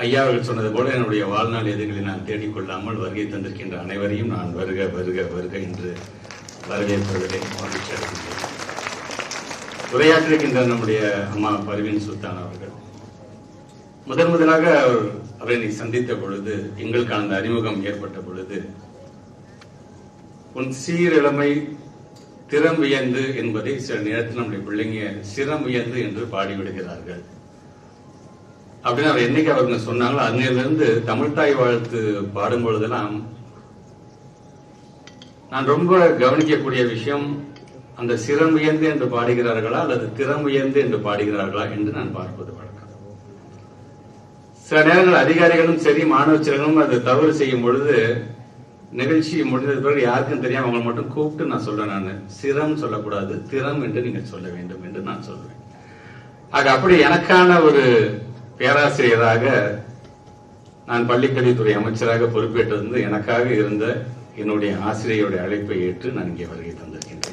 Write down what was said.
ஐயா அவர்கள் சொன்னது போல என்னுடைய வாழ்நாள் எதுகளை நான் தேடிக்கொள்ளாமல் வருகை தந்திருக்கின்ற அனைவரையும் நான் வருக வருக வருக என்று வரவேற்பவர்களை மகிழ்ச்சி அடைகின்றேன். உரையாற்றிருக்கின்ற நம்முடைய அம்மா பர்வீன் சுல்தான் அவர்கள் முதலாக அவரை சந்தித்த பொழுது, எங்களுக்கு அந்த அறிமுகம் ஏற்பட்ட பொழுது, உன் சீரிழமை திறம் வியந்து என்பதை சில நேரத்தில் நம்முடைய பிள்ளைங்க சிரம் வியந்து என்று பாடிவிடுகிறார்கள் அப்படின்னு அவர் என்னைக்கு அவங்க சொன்னாங்களோ அன்னையிலிருந்து தமிழ்தாய் வாழ்த்து பாடும் பொழுதெல்லாம் நான் ரொம்ப கவனிக்கக்கூடிய விஷயம், அந்த சிரம் வியந்து என்று பாடுகிறார்களா அல்லது திறம் வியந்து என்று பாடுகிறார்களா என்று நான் பார்ப்பது வழக்கம். சில நேரங்கள் அதிகாரிகளும் சரி மாணவ செல்வங்களும் அது தவறு செய்யும் பொழுது நிகழ்ச்சி முடிந்தது பிறகு யாருக்கும் தெரியாம அவங்களை மட்டும் கூப்பிட்டு நான் சொல்றேன், நான் சிரம் சொல்லக்கூடாது திறம் என்று நீங்கள் சொல்ல வேண்டும் என்று நான் சொல்றேன். ஆக அப்படி எனக்கான ஒரு பேராசிரியராக நான் பள்ளிக்கல்வித்துறை அமைச்சராக பொறுப்பேற்றிருந்து எனக்காக இருந்த என்னுடைய ஆசிரியருடைய அழைப்பை ஏற்று நான் இங்கே வருகை தந்திருக்கின்றேன்.